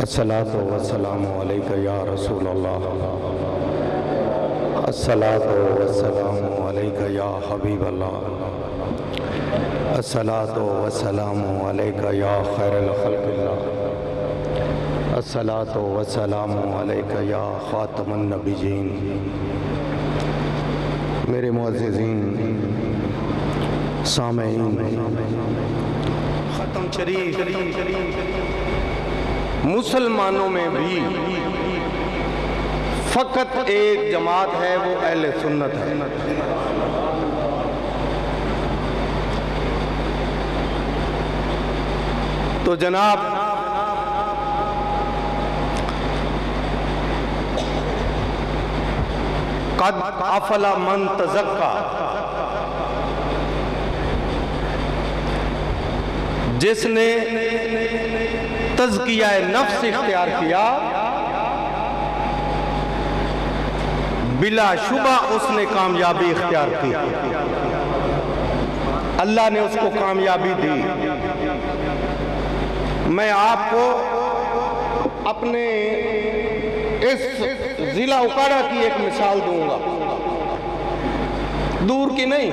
الصلاۃ والسلام علیک یا رسول اللہ، الصلاۃ والسلام علیک یا حبیب اللہ، الصلاۃ والسلام علیک یا خیر الخلق اللہ، الصلاۃ والسلام علیک یا خاتم النبیین۔ میرے معززین سامعین، ختم شریف مسلمانوں میں بھی فقط ایک جماعت ہے، وہ اہل سنت ہے۔ تو جناب قد افلا من تزکا، جس نے تزکیہ نفس اختیار کیا بلا شبہ اس نے کامیابی اختیار کی، اللہ نے اس کو کامیابی دی۔ میں آپ کو اپنے اس ضلع اکاڑا کی ایک مثال دوں گا، دور کی نہیں،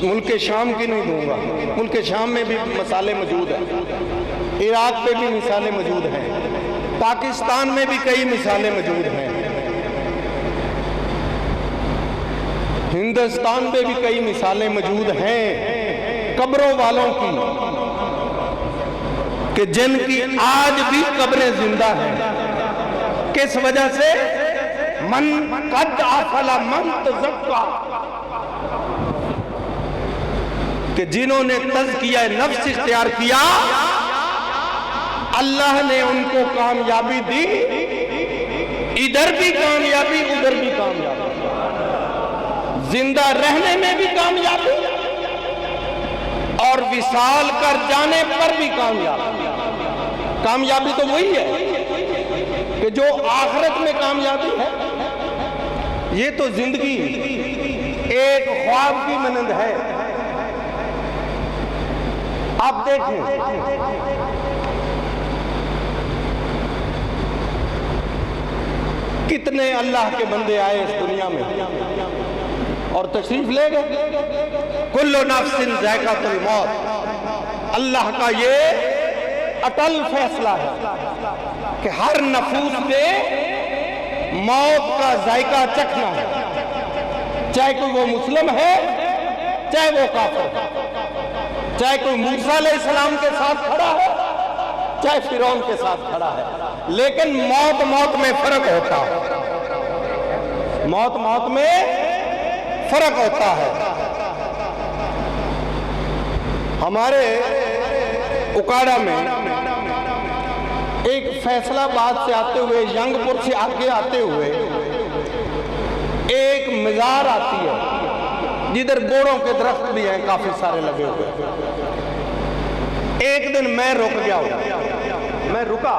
ملک شام کی نہیں دوں گا۔ ملک شام میں بھی مسالے موجود ہیں، عراق پہ بھی مثالیں موجود ہیں، پاکستان میں بھی کئی مثالیں موجود ہیں، ہندوستان میں بھی کئی مثالیں موجود ہیں قبروں والوں کی، کہ جن کی آج بھی قبریں زندہ ہیں۔ کس وجہ سے؟ من قد افلا من تزکا، کہ جنہوں نے تزکیہ نفس اختیار کیا اللہ نے ان کو کامیابی دی، ادھر بھی کامیابی ادھر بھی کامیابی، زندہ رہنے میں بھی کامیابی اور وصال کر جانے پر بھی کامیابی۔ کامیابی تو وہی ہے کہ جو آخرت میں کامیابی ہے، یہ تو زندگی ایک خواب کی مانند ہے۔ آپ دیکھیں کتنے اللہ کے بندے آئے اس دنیا میں اور تشریف لے گئے۔ کل نفس ذائقۃ الموت، اللہ کا یہ اٹل فیصلہ ہے کہ ہر نفوس پہ موت کا ذائقہ چکھنا ہے، چاہے کوئی وہ مسلم ہے چاہے وہ کافر ہے، چاہے کوئی موسیٰ علیہ السلام کے ساتھ کھڑا ہے چاہے فرعون کے ساتھ کھڑا ہے، لیکن موت میں فرق ہوتا ہے، موت میں فرق ہوتا ہے۔ ہمارے اکاڑا میں ایک فیصلہ آباد سے آتے ہوئے، ینگ پور سے آگے آتے ہوئے ایک مزار آتی ہے جدھر بوڑوں کے درخت بھی ہیں کافی سارے لگے ہوئے۔ ایک دن میں رک گیا، میں رکا،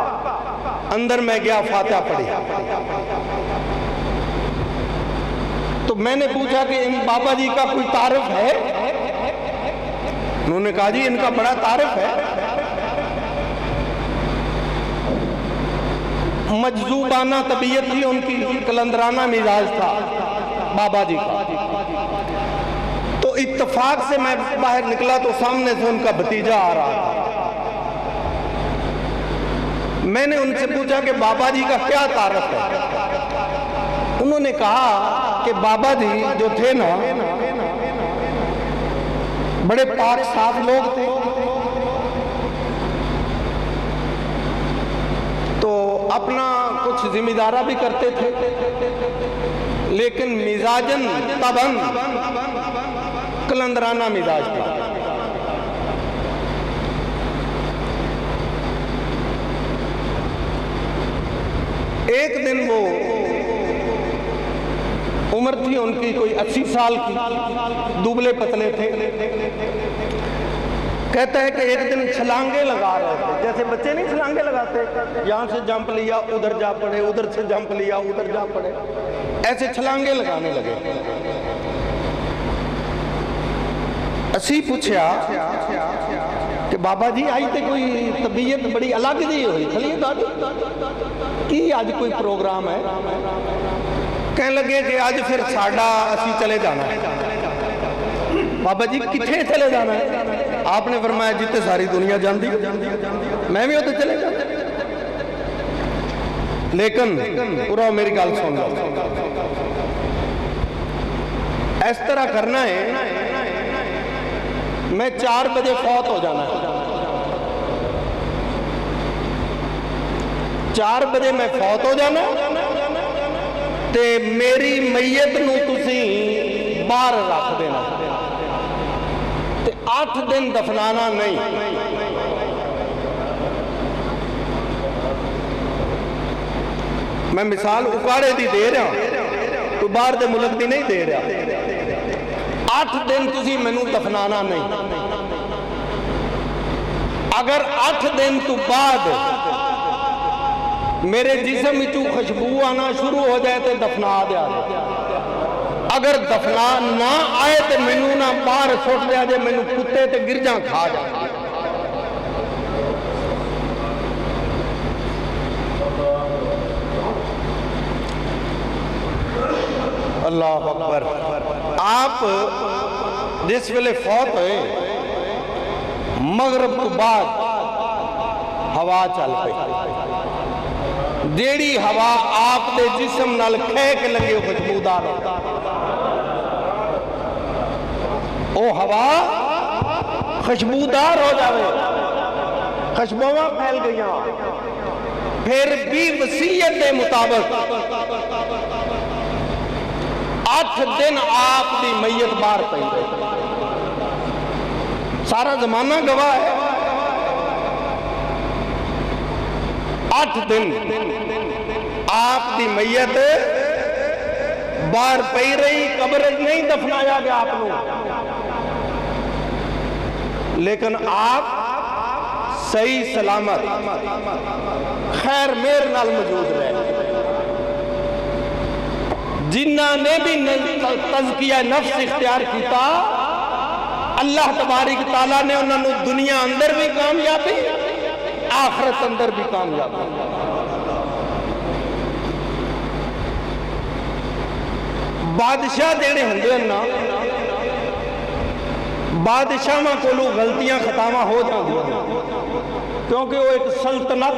اندر میں گیا، فاتحہ پڑھی، تو میں نے پوچھا کہ ان بابا جی کا کوئی تعارف ہے؟ انہوں نے کہا جی ان کا بڑا تعارف ہے، مجذوبانہ طبیعت تھی ان کی، قلندرانہ مزاج تھا بابا جی کا۔ تو اتفاق سے میں باہر نکلا تو سامنے سے ان کا بھتیجا آ رہا تھا۔ میں نے ان سے پوچھا کہ بابا جی کا کیا تعارف ہے؟ انہوں نے کہا کہ بابا جی جو تھے نا بڑے پاک صاف لوگ تھے، تو اپنا کچھ ذمہ دارہ بھی کرتے تھے، لیکن مزاجن طبعاً قلندرانہ مزاج تھا۔ ایک دن وہ عمر تھی ان کی کوئی 80 سال کی، دبلے پتلے تھے، کہتا ہے کہ ایک دن چھلانگے لگا رہے تھے، جیسے بچے نہیں چھلانگے لگاتے، یہاں سے جمپ لیا ادھر جا پڑے، ادھر سے جمپ لیا ادھر جا پڑے، ایسے چھلانگے لگانے لگے۔ اسی پوچھا کہ بابا جی آج تے کوئی طبیعت بڑی الگ جی ہوئی کھلی کی آج کوئی پروگرام ہے؟ کہنے لگے کہ آج پھر ساڑھا اسی چلے جانا ہے۔ بابا جی کتنے چلے جانا ہے؟ آپ نے فرمایا جتے ساری دنیا جان دی میں بھی ہوتے چلے جانا، لیکن پورا میری گل سن لو، اس طرح کرنا ہے میں 4 بجے فوت ہو جانا ہے، 4 بجے میں فوت ہو جانا تے میری میت نو تسی باہر رکھ دینا تے 8 دن دفنانا نہیں۔ میں مثال اکاڑے دی دے رہا، تو باہر دے ملک دی نہیں دے رہا۔ 8 دن تسی میں نو دفنانا نہیں، اگر 8 دن تو بعد میرے جسم میں خوشبو آنا شروع ہو جائے تو دفنا دیا جائے، اگر دفنا نہ آئے تو مینو نہ باہر سٹ دیا جائے، مینو کتے تے گرجاں کھا جائے۔ اللہ اکبر۔ آپ جس ویلے فوت ہوئے مغرب تو بعد ہوا چل پئی، جیڑی ہوا آپ دے جسم نال کھیک لگے خوشبودار او ہوا خوشبودار ہو جاوے، خوشبوواں پھیل گئیاں، پھر بھی وصیت دے مطابق 8 دن آپ دی میت باہر پئی رہی، سارا زمانہ گواہ ہے۔ 8 دن آپ دی میت باہر پئی رہی، قبر نہیں دفنایا گیا آپ کو، لیکن آپ صحیح سلامت خیر میر نال موجود رہے۔ جنہ نے بھی تزکیہ نفس اختیار کیتا، اللہ تبارک تعالیٰ نے انہوں نے دنیا اندر بھی کامیابی، آخرت اندر بھی کامیابی۔ بادشاہ جڑے ہوندے ہیں نا، بادشاہاں کولوں غلطیاں خطاواں ہو جاندی ہیں، کیونکہ وہ ایک سلطنت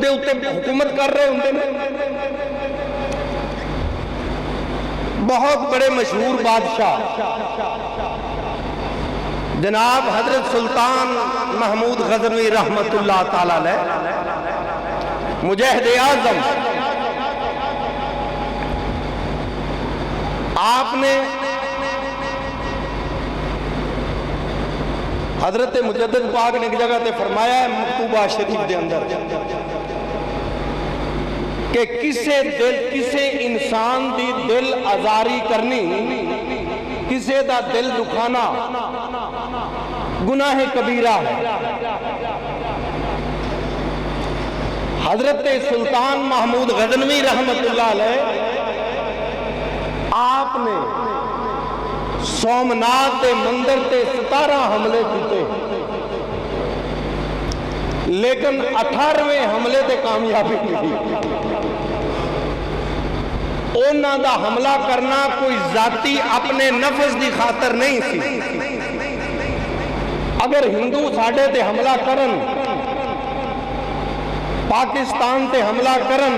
دے اوتے حکومت کر رہے ہوندے ہیں۔ بہت بڑے مشہور بادشاہ جناب حضرت سلطان محمود غزنوی رحمت اللہ تعالیٰ علیہ، مجاہد اعظم، آپ نے حضرت مجدد پاک نے ایک جگہ تے فرمایا ہے مکتوبہ شریف دے اندر کہ کسے انسان دی دل آزاری کرنی، کسے دا دل دکھانا گناہ کبیرہ ہے۔ حضرت سلطان محمود غزنوی رحمت اللہ علیہ آپ نے سومنات دے مندر تے 17 حملے کیتے، لیکن 18ویں حملے تے کامیابی نہیں۔ انہاں دا حملہ کرنا کوئی ذاتی اپنے نفس دی خاطر نہیں سی۔ اگر ہندو ساڑھے تے حملہ کرن، پاکستان تے حملہ کرن،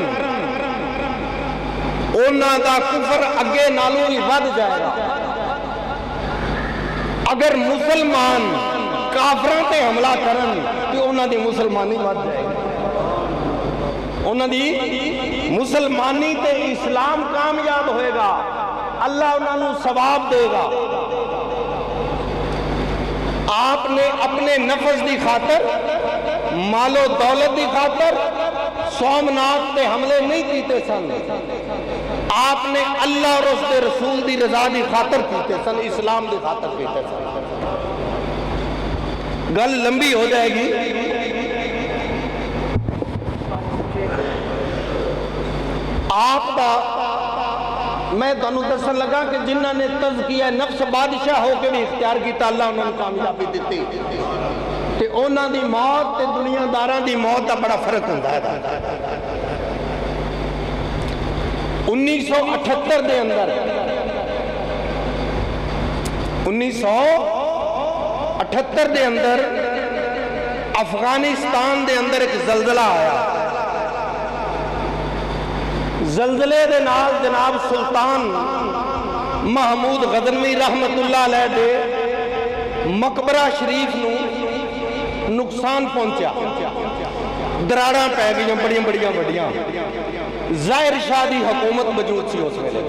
انہاں دا کفر اگے نالوں ہی ود جائے گا۔ اگر مسلمان کافراں تے حملہ کرن تو انہاں دی مسلمانی ود جائے گا، انہاں دی مسلمانی تے اسلام کامیاب ہوئے گا، اللہ انہاں نو ثواب دے گا۔ آپ نے اپنے نفس دی خاطر، مال و دولت دی خاطر سومنات تے حملے نہیں کیتے سن، آپ نے اللہ اور اس دے رسول دی رضا دی خاطر کیتے سن، اسلام دی خاطر کیتے سن۔ گل لمبی ہو جائے گی، آپ دا میں دونوں دسن لگا کہ جنہاں نے تزکیہ نفس بادشاہ ہو کے بھی اختیار کیتا، اللہ انہوں نے کامیابی دیتی۔ تے اونا دی موت تے دنیا داران دی موت دا بڑا فرق ہوندہ ہے 1978 دے اندر 1978 دے اندر افغانستان دے اندر ایک زلزلہ آیا. زلزلے دے نال جناب سلطان محمود غزنوی رحمت اللہ علیہ دے مقبرہ شریف نو نقصان پہنچا. دراڑاں پہ گئی بڑیاں بڑیاں بڑیاں. ظاہر شاہ دی حکومت موجود سی اس ویلے.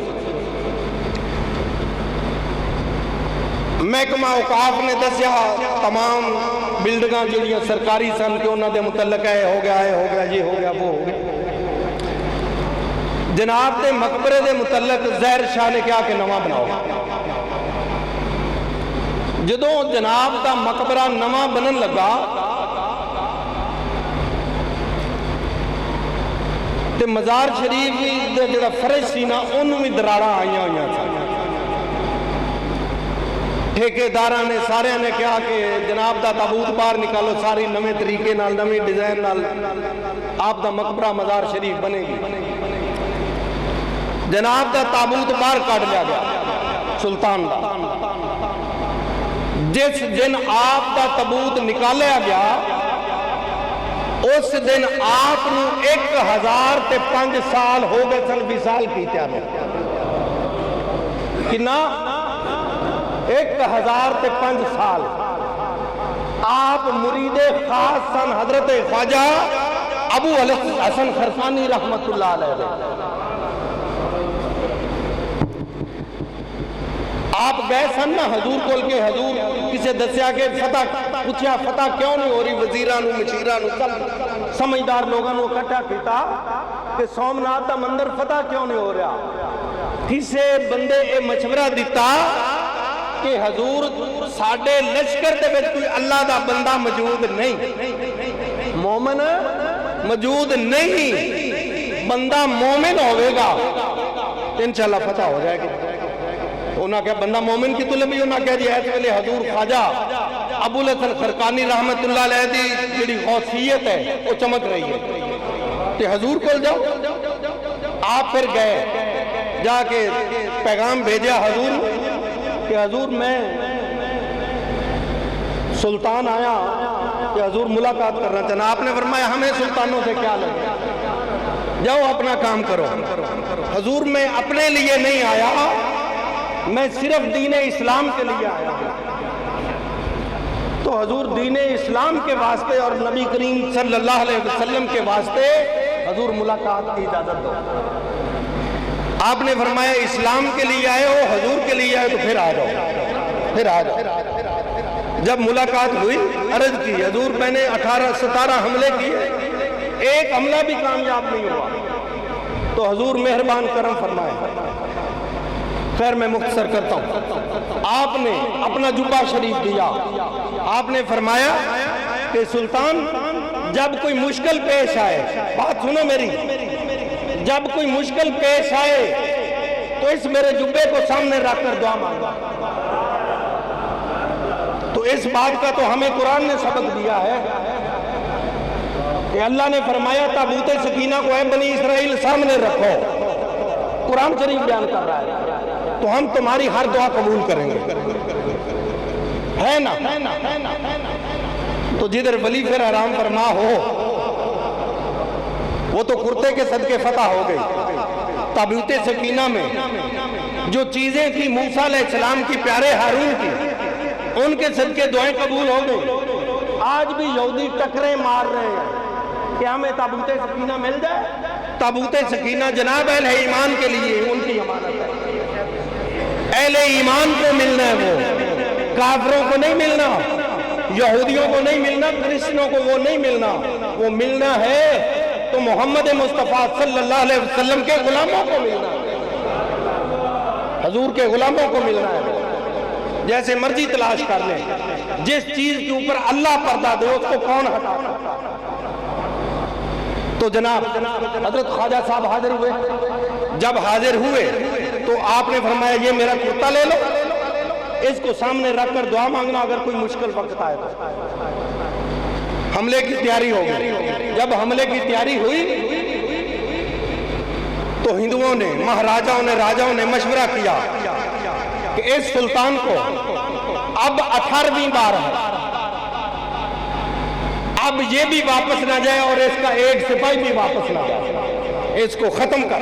محکمہ اوقاف نے دسیا تمام بلڈنگاں جڑیاں سرکاری سن کہ انہاں دے متعلق ہے ہو گیا یہ ہو گیا وہ ہو گیا. جناب دے مقبرے دے متعلق ظاہر شاہ نے کہا کہ نواں بناؤ. جدوں جناب دا مقبرہ نواں بنن لگا تے مزار شریف دے جڑا فرش سی نا انہوں بھی دراڑاں آئیاں ہوئیاں تھا. ٹھیکیداراں نے سارے نے کہا کہ جناب دا تابوت باہر نکالو ساری نویں طریقے نال نویں ڈیزائن نال آپ دا مقبرہ مزار شریف بنے گی. جناب دا تابوت باہر کاٹ لیا گیا سلطان دا. جس دن آپ دا تابوت نکالیا گیا اس دن آپ نو 1005 سال ہو گئے سن وصال کیتے ہیں. کنا 1005 سال آپ مرید خاص سن حضرت خواجہ ابو الحسن خرسانی رحمت اللہ علیہ. آپ گئے سن نا حضور کول کے حضور کسے دسیا کہ فتح پوچھا فتح کیوں نہیں ہو رہی. وزیرانو مشیرانو سب سمجھدار لوگوں نے اکٹھا کیتا کہ سومناتھ دا مندر فتح کیوں نہیں ہو رہا. کسے بندے اے مشورہ دیتا کہ حضور ساڑھے لشکر دے وچ کوئی اللہ دا بندہ موجود نہیں, مومن موجود نہیں. بندہ مومن ہوئے گا انشاءاللہ فتح ہو جائے گی. انہاں کہا بندہ مومن کی طلب بھی انہاں کہہ دیا ہے کہ حضور خواجہ ابو الحسن خرقانی رحمت اللہ علیہ دی جڑی غوثیت ہے وہ چمک رہی ہے کہ حضور کول جاؤ. آپ پھر گئے جا کے پیغام بھیجا حضور کہ حضور میں سلطان آیا کہ حضور ملاقات کرنا چاہنا. آپ نے فرمایا ہمیں سلطانوں سے کیا لگے, جاؤ اپنا کام کرو. حضور میں اپنے لیے نہیں آیا, میں صرف دین اسلام کے لیے آیا ہوں. تو حضور دین اسلام کے واسطے اور نبی کریم صلی اللہ علیہ وسلم کے واسطے حضور ملاقات کی اجازت دو. آپ نے فرمایا اسلام کے لیے آئے ہو, حضور کے لیے آئے تو پھر آ جاؤ, پھر آ جاؤ. جب ملاقات ہوئی عرض کی حضور میں نے 18-17 حملے کیے, ایک حملہ بھی کامیاب نہیں ہوا. تو حضور مہربان کرم فرمائے. خیر میں مختصر کرتا ہوں. آپ نے اپنا جبہ شریف دیا. آپ نے فرمایا کہ سلطان جب کوئی مشکل پیش آئے, بات سنو میری, جب کوئی مشکل پیش آئے تو اس میرے جبے کو سامنے رکھ کر دعا مانگا. تو اس بات کا تو ہمیں قرآن نے سبق دیا ہے کہ اللہ نے فرمایا تابوت سکینہ کو اے بنی اسرائیل سامنے رکھو. قرآن شریف بیان کر رہا ہے. تو ہم تمہاری ہر دعا قبول کریں گے, ہے نا. تو جدھر ولی پھر آرام فرما ہو وہ تو کرتے کے صدقے فتح ہو گئی. تابوت سکینہ میں جو چیزیں تھی موسیٰ علیہ السلام کی پیارے ہارون کی, ان کے صدقے دعائیں قبول ہو گئی. آج بھی یہودی ٹکریں مار رہے ہیں کہ ہمیں تابوت سکینہ مل جائے. تابوت سکینہ جناب اہل ایمان کے لیے ان کی امانت ہے. اہل ایمان کو ملنا ہے, وہ کافروں کو نہیں ملنا, یہودیوں کو نہیں ملنا, کرسچنوں کو وہ نہیں ملنا. وہ ملنا ہے تو محمد مصطفیٰ صلی اللہ علیہ وسلم کے غلاموں کو ملنا ہے, حضور کے غلاموں کو ملنا ہے. جیسے مرضی تلاش کر لیں, جس چیز کے اوپر اللہ پردہ دے اس کو کون ہٹا. تو جناب حضرت خواجہ صاحب حاضر ہوئے. جب حاضر ہوئے تو آپ نے فرمایا یہ میرا کرتا لے لو, اس کو سامنے رکھ کر دعا مانگنا اگر کوئی مشکل وقت آئے تو. حملے کی تیاری ہو گئی۔ جب حملے کی تیاری ہوئی تو ہندوؤں نے، مہاراجاؤں نے، راجاؤں نے مشورہ کیا کہ اس سلطان کو اب 18ویں بار ہے، اب یہ بھی واپس نہ جائے اور اس کا ایک سپاہی بھی واپس نہ جائے، اس کو ختم کر۔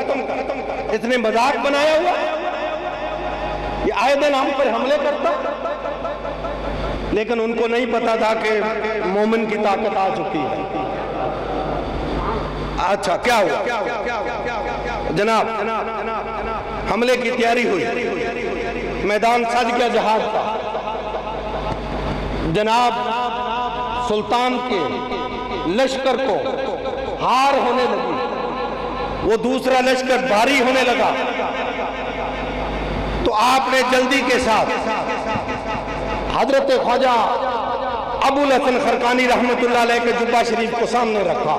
اس نے مذاق بنایا ہوا، یہ آئے دن ہم پر حملے کرتا، لیکن ان کو نہیں پتا تھا کہ مومن کی طاقت آ چکی ہے۔ اچھا کیا ہوا جناب؟ حملے کی تیاری ہوئی، میدان سج گیا جہاد کا۔ جناب سلطان کے لشکر کو ہار ہونے لگی، وہ دوسرا لشکر بھاری ہونے لگا، تو آپ نے جلدی کے ساتھ حضرت خواجہ ابو الحسن خرقانی رحمت اللہ علیہ کے جبہ شریف کو سامنے رکھا،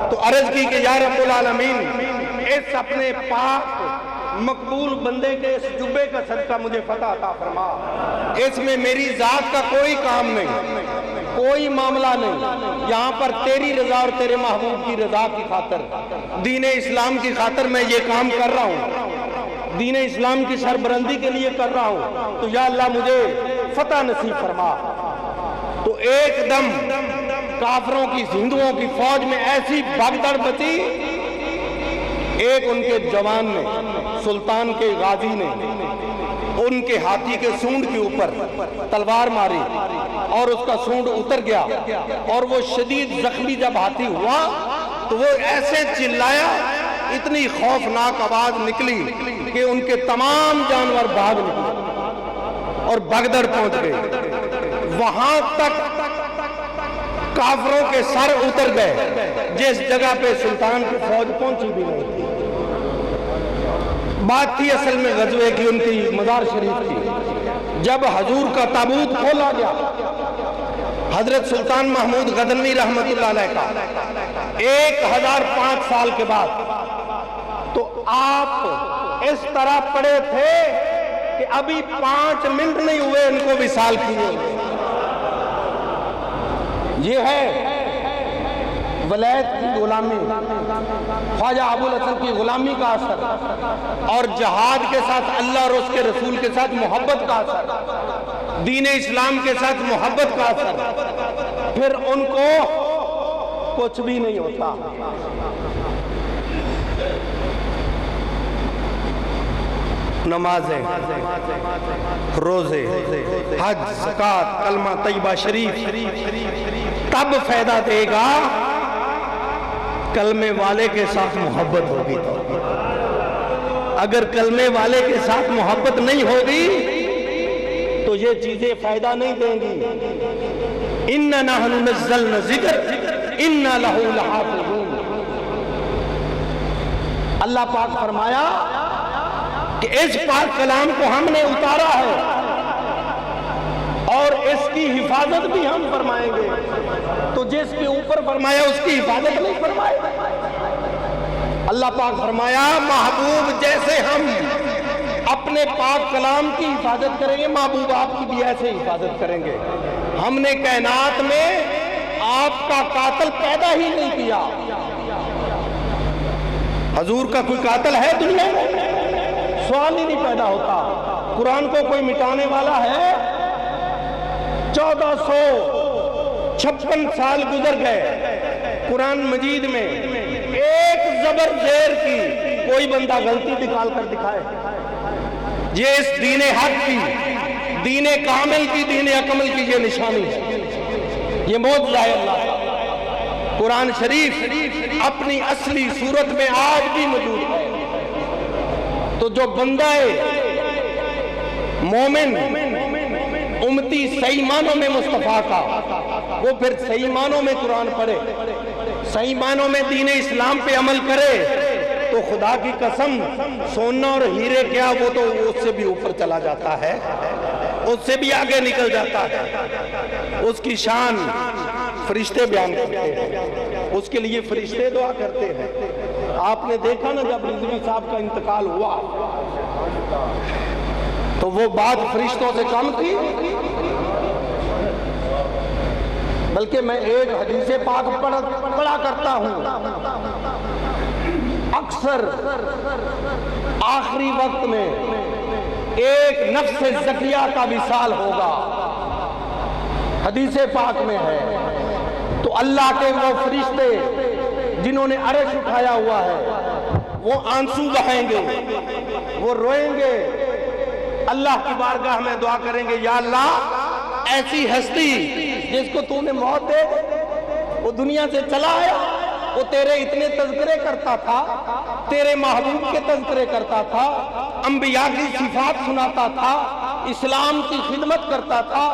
تو عرض کی کہ یا رب العالمین، اس اپنے پاک مقبول بندے کے اس جبے کا صدقہ مجھے فتح عطا فرما، اس میں میری ذات کا کوئی کام نہیں، کوئی معاملہ نہیں، یہاں پر تیری رضا اور تیرے محبوب کی رضا کی خاطر، دین اسلام کی خاطر میں یہ کام کر رہا ہوں، دین اسلام کی سربلندی کے لیے کر رہا ہوں، تو یا اللہ مجھے فتح نصیب فرما۔ تو ایک دم کافروں کی، ہندوؤں کی فوج میں ایسی بھگدڑ بچی، ایک ان کے جوان نے، سلطان کے غازی نے ان کے ہاتھی کے سونڈ کے اوپر تلوار ماری اور اس کا سونڈ اتر گیا، اور وہ شدید زخمی جب ہاتھی ہوا تو وہ ایسے چلایا، اتنی خوفناک آواز نکلی کہ ان کے تمام جانور بھاگ نکلے اور بھگدڑ پہنچ گئے، وہاں تک کافروں کے سر اتر گئے جس جگہ پہ سلطان کی فوج پہنچی بھی نہیں تھی۔ بات تھی اصل میں غزوے کی، ان کی مزار شریف کی۔ جب حضور کا تابوت کھولا گیا حضرت سلطان محمود غزنوی رحمت اللہ علیہ کا 1005 سال کے بعد، تو آپ اس طرح پڑے تھے کہ ابھی 5 منٹ نہیں ہوئے ان کو وصال کیے۔ یہ ہے ولایت کی غلامی، خواجہ ابو الحسن کی غلامی کا اثر، اور جہاد کے ساتھ اللہ اور اس کے رسول کے ساتھ محبت کا اثر، دین اسلام کے ساتھ محبت کا اثر، پھر ان کو کچھ بھی نہیں ہوتا۔ نمازیں، روزے، حج، زکوٰۃ، کلمہ طیبہ شریف تب فائدہ دے گا کلمے والے کے ساتھ محبت ہوگی تو۔ اگر کلمے والے کے ساتھ محبت نہیں ہوگی تو یہ چیزیں فائدہ نہیں دیں گی۔ اِنَّا نَحْنُ نَزَّلْنَا الذِّکْرَ اِنَّا لَهُ لَحَافِظُونَ۔ اللہ پاک فرمایا کہ اس پاک کلام کو ہم نے اتارا ہے اور اس کی حفاظت بھی ہم فرمائیں گے، تو جس کے اوپر فرمایا اس کی حفاظت نہیں فرمائے۔ اللہ پاک فرمایا محبوب جیسے ہم اپنے پاک کلام کی حفاظت کریں گے، محبوب آپ کی بھی ایسے حفاظت کریں گے۔ ہم نے کائنات میں آپ کا قاتل پیدا ہی نہیں کیا۔ حضور کا کوئی قاتل ہے دنیا میں؟ سوال ہی نہیں پیدا ہوتا۔ قرآن کو کوئی مٹانے والا ہے؟ 1456 سال گزر گئے، قرآن مجید میں ایک زبر زیر کی کوئی بندہ غلطی نکال کر دکھائے۔ یہ اس دین حق کی، دین کامل کی، دین اکمل کی یہ نشانی ہے، یہ معجزہ ہے اللہ کا۔ قرآن شریف اپنی اصلی صورت میں آج بھی موجود ہے۔ تو جو بندہ مومن امتی صحیح معنوں میں مصطفیٰ کا، وہ پھر صحیح معنوں میں قرآن پڑھے، صحیح معنوں میں دین اسلام پہ عمل کرے، تو خدا کی قسم سونا اور ہیرے کیا، وہ تو اس سے بھی اوپر چلا جاتا ہے، اس سے بھی آگے نکل جاتا ہے۔ اس کی شان فرشتے بیان کرتے ہیں، اس کے لیے فرشتے دعا کرتے ہیں۔ آپ نے دیکھا نا جب رضوی صاحب کا انتقال ہوا تو وہ بات فرشتوں سے کم تھی؟ بلکہ میں ایک حدیث پاک پڑھا کرتا ہوں، اکثر آخری وقت میں ایک نفس زکیہ کا وصال ہوگا، حدیث پاک میں ہے۔ تو اللہ کے وہ فرشتے جنہوں نے عرش اٹھایا ہوا ہے وہ آنسو بہائیں گے، وہ روئیں گے، اللہ کی بارگاہ میں دعا کریں گے، یا اللہ ایسی ہستی جس کو تو نے موت دے، وہ دنیا سے چلا آیا، وہ تیرے اتنے تذکرے کرتا تھا، تیرے محبوب کے تذکرے کرتا تھا، انبیاء کی صفات سناتا تھا، اسلام کی خدمت کرتا تھا،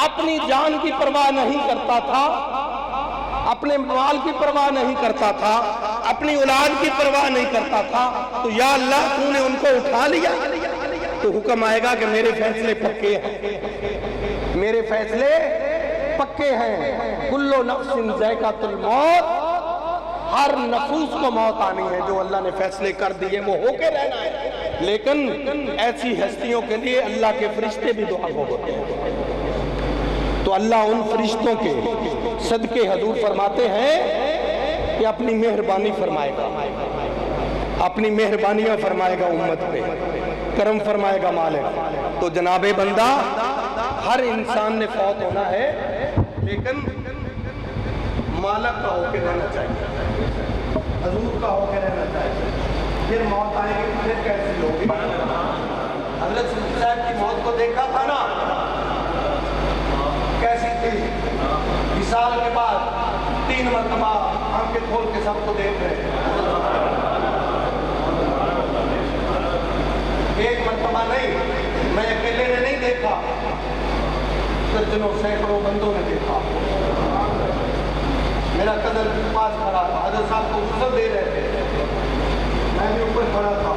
اپنی جان کی پرواہ نہیں کرتا تھا، اپنے مال کی پرواہ نہیں کرتا تھا، اپنی اولاد کی پرواہ نہیں کرتا تھا، تو یا اللہ تو نے ان کو اٹھا لیا، تو حکم آئے گا کہ میرے فیصلے پکے ہیں، میرے فیصلے پکے ہیں۔ کلو نفس ذائقۃ الموت، ہر نفوس کو موت آنی ہے، جو اللہ نے فیصلے کر دیے وہ ہو کے رہنا ہے۔ لیکن ایسی ہستیوں کے لیے اللہ کے فرشتے بھی دعا گو ہوتے ہیں۔ تو اللہ ان فرشتوں کے صدقے حضور فرماتے ہیں کہ اپنی مہربانی فرمائے گا، اپنی مہربانیاں فرمائے گا امت پہ، کرم فرمائے گا مالک۔ تو جناب بندہ، ہر انسان نے فوت ہونا ہے، لیکن مالک کا ہو کے رہنا چاہیے، حضور کا ہو کے رہنا چاہیے۔ پھر موت آئے گی، پھر کیسی ہوگی؟ حضرت صاحب کی موت کو دیکھا تھا نا، کیسی تھی؟ وصال کے بعد 3 مرتبہ آنکھیں کھول کے سب کو دیکھ رہے ہیں، ایک مرتبہ نہیں، میں اکیلے نے نہیں دیکھا، درجنوں سینکڑوں بندوں نے دیکھا۔ میرا قدر پاس کھڑا تھا، حضرت صاحب کو غسل دے رہے تھے، میں بھی اوپر کھڑا تھا،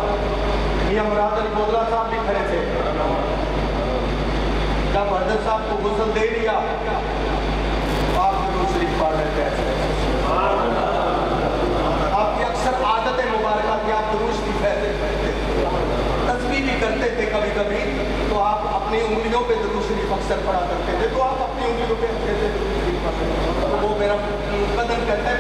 میاں مراد علی بودلہ صاحب بھی کھڑے تھے۔ جب حضرت صاحب کو غسل دے دیا، آپ درود شریف پڑھ رہے تھے۔ آپ کی اکثر عادت مبارکہ تھی، آپ درود شریف پڑھتے تھے، تسبیح بھی کرتے تھے کبھی کبھی، تو آپ اپنی انگلیوں پہ درود شریف اکثر پڑھا کرتے تھے، تو آپ اپنی انگلیوں پہ درود شریف پڑھتے تھے۔ تو وہ میرا قدر کہتا ہے